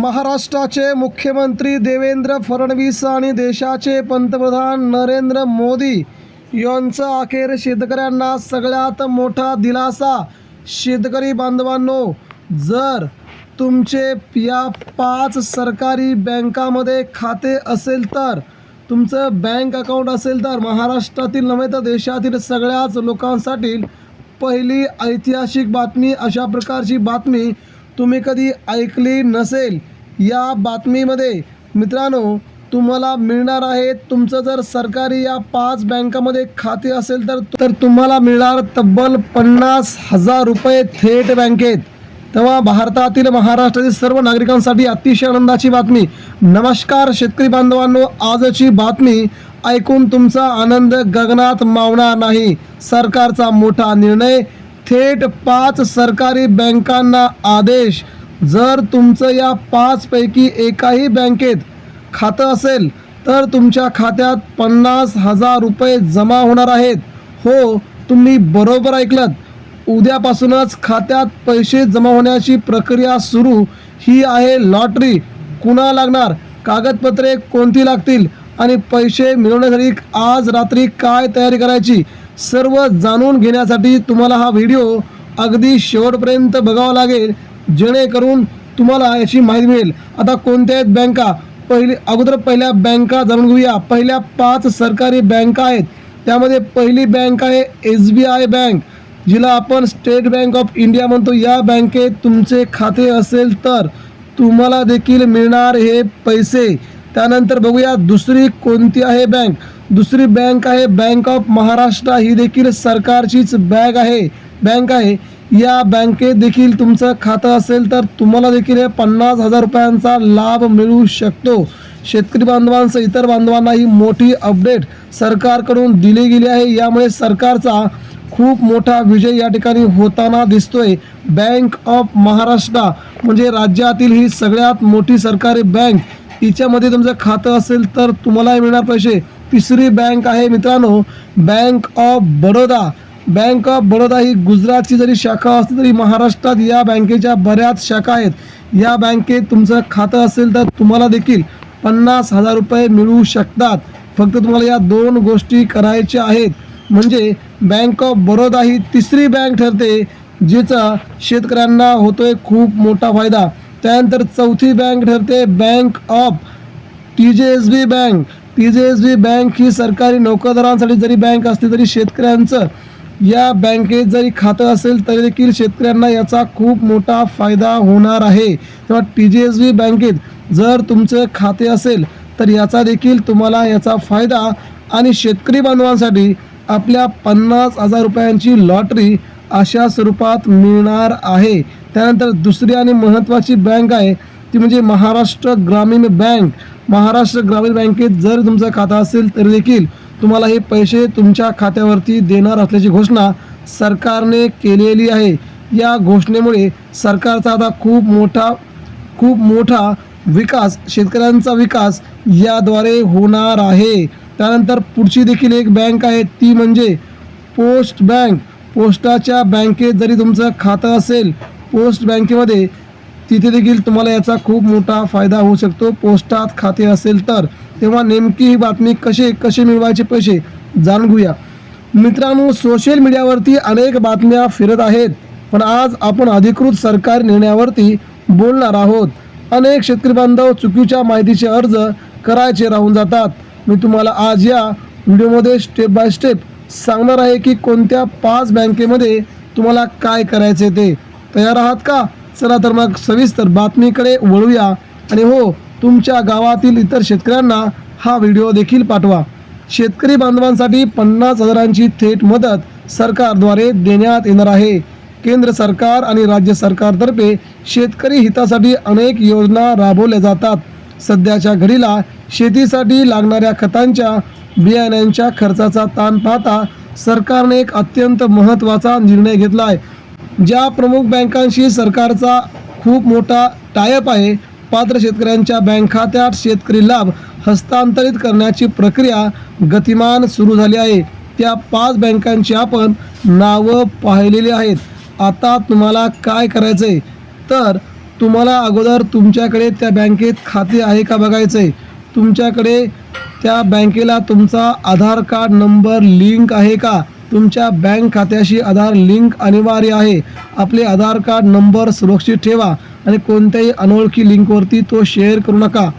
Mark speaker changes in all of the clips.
Speaker 1: महाराष्ट्राचे मुख्यमंत्री देवेंद्र फडणवीस आणि देशाचे पंतप्रधान नरेंद्र मोदी यांचा अखेर शेतकऱ्यांना सगळ्यात मोठा दिलासा। शेतकरी बांधवांनो, जर तुमचे या 5 सरकारी बँकामध्ये खाते असेल तर, तुमचं बँक अकाउंट असेल तर, महाराष्ट्रातील नव्हे तर देशातील सगळ्याच लोकांसाठी पहिली ऐतिहासिक बातमी। अशा प्रकारची बातमी तुम्ही कधी ऐकली नसेल। या बातमीमध्ये मित्रांनो तुम्हाला मिळणार आहे, तुमचं जर सरकारी या 5 बँकामध्ये खाते असेल तर तुम्हाला मिळणार तब्बल 50,000 रुपये थेट बँकेत। तेव्हा भारतातील महाराष्ट्रातील सर्व नागरिकांसाठी अतिशय आनंदाची बातमी। नमस्कार शेतकरी बांधवांनो, आजची बातमी ऐकून तुमचा आनंद गगनात मावणार नाही। सरकारचा मोठा निर्णय, थेट 5 सरकारी बँकांना आदेश। जर तुमचं या 5 पैकी एकाही बँकेत खातं असेल तर तुमच्या खात्यात 50,000 रुपये जमा होणार आहेत। हो, तुम्ही बरोबर ऐकलत, उद्यापासूनच खात्यात पैसे जमा होण्याची प्रक्रिया सुरू। ही आहे लॉटरी। कुणा लागणार, कागदपत्रे कोणती लागतील आणि पैसे मिळवण्यासाठी आज रात्री काय तयारी करायची, सर्व जाणून घेण्यासाठी तुम्हाला हा व्हिडिओ अगदी शेवटपर्यंत बघावा लागेल, जेणेकरून तुम्हाला याची माहिती मिळेल। आता कोणत्या आहेत बँका, पहिल्या बँका जाणून घेऊया। पहिल्या 5 सरकारी बँका आहेत, त्यामध्ये पहिली बँक आहे SBI बँक, जिला आपण स्टेट बँक ऑफ इंडिया म्हणतो। या बँकेत तुमचे खाते असेल तर तुम्हाला देखील मिळणार हे पैसे। त्यानंतर बघूया दुसरी कोणती आहे बँक। दुसरी बँक आहे बँक ऑफ महाराष्ट्र। ही देखील सरकारचीच बँक आहे। या बँकेत देखील तुमचं खातं असेल तर तुम्हाला देखील हे 50,000 रुपयांचा लाभ मिळू शकतो। शेतकरी बांधवांसह इतर बांधवांना ही मोठी अपडेट सरकारकडून दिली गेली आहे। यामुळे सरकारचा खूप मोठा विजय या ठिकाणी होताना दिसतोय। बँक ऑफ महाराष्ट्र म्हणजे राज्यातील ही सगळ्यात मोठी सरकारी बँक, हिच्यामध्ये तुमचं खातं असेल तर तुम्हालाही मिळणार पैसे। तिसरी बँक आहे मित्रांनो bank of Baroda. Bank of Baroda ही गुजरातची जरी शाखा असली तरी महाराष्ट्रात या बँकेच्या बऱ्याच शाखा आहेत। या बँकेत तुमचं खातं असेल तर तुम्हाला देखील 50,000 रुपये मिळू शकतात। फक्त तुम्हाला या 2 गोष्टी करायच्या आहेत, म्हणजे बँक ऑफ बडोदा ही तिसरी बँक ठरते जिचा शेतकऱ्यांना होतोय खूप मोठा फायदा। त्यानंतर चौथी बँक ठरते bank of TJSB bank. TJSB bank ही सरकारी नोकरदारांसाठी जरी बँक असली तरी शेतकऱ्यांचं या बँकेत जरी खातं असेल तरी देखील शेतकऱ्यांना याचा खूप मोठा फायदा होणार आहे। तेव्हा TJSB बँकेत जर तुमचं खाते असेल तर याचा देखील तुम्हाला याचा फायदा, आणि शेतकरी बांधवांसाठी आपल्या 50,000 रुपयांची लॉटरी अशा स्वरूपात मिळणार आहे। त्यानंतर दुसरी आणि महत्त्वाची बँक आहे ती म्हणजे महाराष्ट्र ग्रामीण बँक। महाराष्ट्र ग्रामीण बँकेत जर तुमचं खातं असेल तरी देखील तुम्हाला हे पैसे तुमच्या खात्यावरती देणार असल्याची घोषणा सरकारने केलेली आहे। या घोषणेमुळे सरकारचा आता खूप मोठा विकास, शेतकऱ्यांचा विकास याद्वारे होणार आहे। त्यानंतर पुढची देखील एक बँक आहे ती म्हणजे पोस्ट बँक। पोस्टाच्या बँकेत जरी तुमचं खातं असेल पोस्ट बँकेमध्ये, तिथे देखील तुम्हाला याचा खूप मोठा फायदा होऊ शकतो पोस्टात खाते असेल तर। तेव्हा नेमकी ही बातमी कसे मिळवायचे पैसे जाणून घेऊया। मित्रांनो, सोशल मीडियावरती अनेक बातम्या फिरत आहेत, पण आज आपण अधिकृत सरकारी निर्णयावरती बोलणार आहोत। अनेक शेतकरी बांधव चुकीच्या माहितीचे अर्ज करायचे राहून जातात। मी तुम्हाला आज या व्हिडिओमध्ये स्टेप बाय स्टेप सांगणार आहे की कोणत्या 5 बँकेमध्ये तुम्हाला काय करायचे ते। तयार आहात का? चला तर मग सविस्तर बातमीकडे वळूया। आणि हो, तुमच्या गावातील इतर शेतकऱ्यांना हा व्हिडिओ देखील पाठवा। शेतकरी बांधवांसाठी 50,000ची थेट मदत सरकारद्वारे देण्यात येणार आहे। केंद्र सरकार आणि राज्य सरकारतर्फे शेतकरी हितासाठी अनेक योजना राबवल्या जातात। सध्याच्या घडीला शेतीसाठी लागणाऱ्या खतांच्या, बियाण्यांच्या खर्चाचा ताण पाहता सरकारने एक अत्यंत महत्त्वाचा निर्णय घेतला आहे। ज्या प्रमुख बँकांशी सरकारचा खूप मोठा टायअप आहे, पात्र शेतकऱ्यांच्या बँक खात्यात शेतकरी लाभ हस्तांतरित करण्याची प्रक्रिया गतिमान सुरू झाली आहे। त्या 5 बँकांची आपण नावं पाहिलेली आहेत। आता तुम्हाला काय करायचं आहे तर तुम्हाला अगोदर तुमच्याकडे त्या बँकेत खाते आहे का बघायचं आहे. तुमच्याकडे त्या बँकेला तुमचा आधार कार्ड नंबर लिंक आहे का. तुमच्या बँक खात्याशी आधार लिंक अनिवार्य आहे. आपले आधार कार्ड नंबर सुरक्षित ठेवा आणि कोणत्याही अनोळखी लिंकवरती तो शेअर करू नका.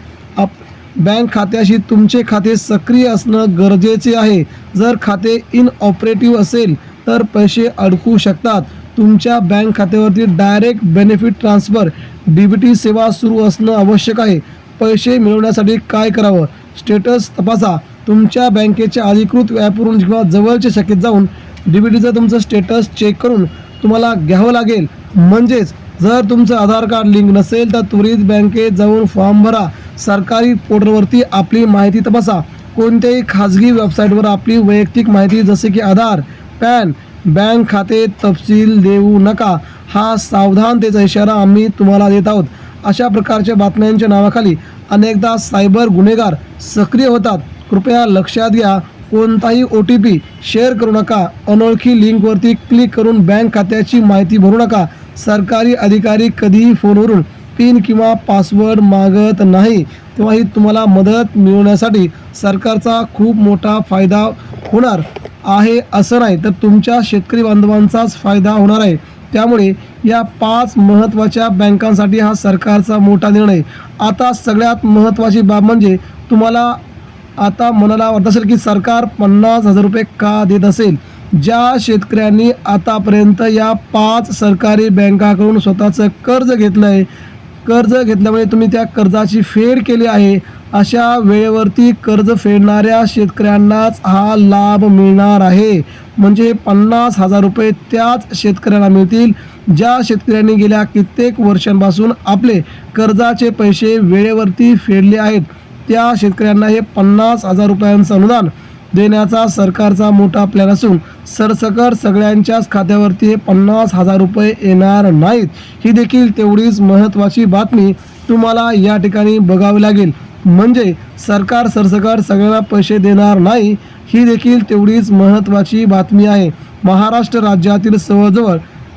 Speaker 1: बँक खात्याशी तुमचे खाते सक्रिय असणं गरजेचे आहे. जर खाते इनऑपरेटिव्ह असेल तर पैसे अडकू शकतात. तुमच्या बँक खात्यावरती डायरेक्ट बेनिफिट ट्रान्सफर DBT सेवा सुरू असणं आवश्यक आहे. पैसे मिळवण्यासाठी काय करावं. स्टेटस तपासा. तुमच्या बँकेच्या अधिकृत ॲपवरून किंवा जवळच्या शाखेत जाऊन DBTचं तुमचं स्टेटस चेक करून तुम्हाला घ्यावं लागेल. म्हणजेच जर तुमचं आधार कार्ड लिंक नसेल तर त्वरित बँकेत जाऊन फॉर्म भरा. सरकारी पोर्टलवरती आपली माहिती तपासा. कोणत्याही खाजगी वेबसाईटवर आपली वैयक्तिक माहिती जसे की आधार, पॅन, बँक खाते तपशील देऊ नका. हा सावधानतेचा इशारा आम्ही तुम्हाला देत आहोत. अशा प्रकारच्या बातम्यांच्या नावाखाली अनेकदा सायबर गुन्हेगार सक्रिय होतात. कृपया लक्षात घ्या, कोणताही OTP शेअर करू नका. अनोळखी लिंकवरती क्लिक करून बँक खात्याची माहिती भरू नका. सरकारी अधिकारी कधीही फोनवरून पिन किंवा पासवर्ड मागत नाही. तेव्हाही तुम्हाला मदत मिळवण्यासाठी सरकारचा खूप मोठा फायदा होणार आहे असं नाही, तर तुमच्या शेतकरी बांधवांचाच फायदा होणार आहे. त्यामुळे या 5 महत्त्वाच्या बँकांसाठी हा सरकारचा मोठा निर्णय. आता सगळ्यात महत्त्वाची बाब म्हणजे तुम्हाला आता मनाला वाटत असेल की सरकार 50,000 रुपये का देत असेल. ज्या शेतकऱ्यांनी आतापर्यंत या 5 सरकारी बँकाकडून स्वतःचं कर्ज घेतलं आहे, कर्ज घेतल्यामुळे तुम्ही त्या कर्जाची फेड केली आहे, अशा वेळेवरती कर्ज फेडणाऱ्या शेतकऱ्यांनाच हा लाभ मिळणार आहे. म्हणजे 50,000 रुपये त्याच शेतकऱ्यांना मिळतील ज्या शेतकऱ्यांनी गेल्या कित्येक वर्षांपासून आपले कर्जाचे पैसे वेळेवरती फेडले आहेत. त्या शेतकऱ्यांना हे 50,000 रुपयांचं अनुदान देण्याचा सरकारचा मोठा प्लॅन असून सरसकट सगळ्यांच्याच खात्यावरती हे 50,000 रुपये येणार नाहीत. ही देखील तेवढीच महत्त्वाची बातमी तुम्हाला या ठिकाणी बघावी लागेल. म्हणजे सरकार सरसकट सगळ्यांना पैसे देणार नाही, ही देखील तेवढीच महत्त्वाची बातमी आहे. महाराष्ट्र राज्यातील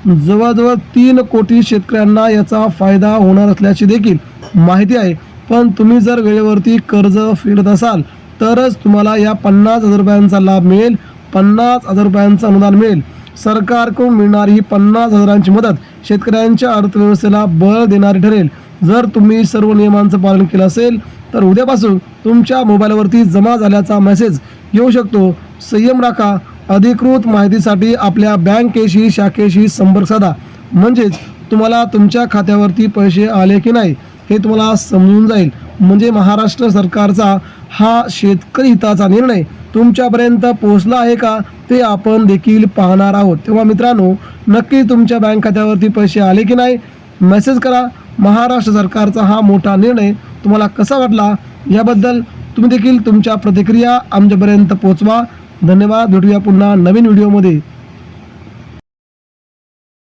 Speaker 1: जवळजवळ 3 कोटी शेतकऱ्यांना याचा फायदा होणार असल्याची देखील माहिती आहे. पण तुम्ही जर वेळेवरती कर्ज फेडत असाल तरच तुम्हाला या 50,000 रुपयांचा लाभ मिळेल. 50,000 रुपयांचं अनुदान मिळेल. सरकारकडून मिळणारी ही 50,000ची मदत शेतकऱ्यांच्या अर्थव्यवस्थेला बळ देणारी ठरेल. जर तुम्ही सर्व नियमांचं पालन केलं असेल तर उद्यापासून तुमच्या मोबाईलवरती जमा झाल्याचा मेसेज येऊ शकतो. संयम राखा. अधिकृत माहितीसाठी आपल्या बँकेशी शाखेशी संपर्क साधा. म्हणजेच तुम्हाला तुमच्या खात्यावरती पैसे आले की नाही हे तुम्हाला समजून जाईल. म्हणजे महाराष्ट्र सरकारचा हा शेतकरी हिताचा निर्णय तुमच्यापर्यंत पोहोचला आहे का ते आपण देखील पाहणार आहोत. तेव्हा मित्रांनो, नक्की तुमच्या बँक खात्यावरती पैसे आले की नाही मेसेज करा. महाराष्ट्र सरकारचा हा मोठा निर्णय तुम्हाला कसा वाटला याबद्दल तुम्ही देखील तुमच्या प्रतिक्रिया आमच्यापर्यंत पोहोचवा. धन्यवाद. भेटूया पुन्हा नवीन व्हिडिओमध्ये.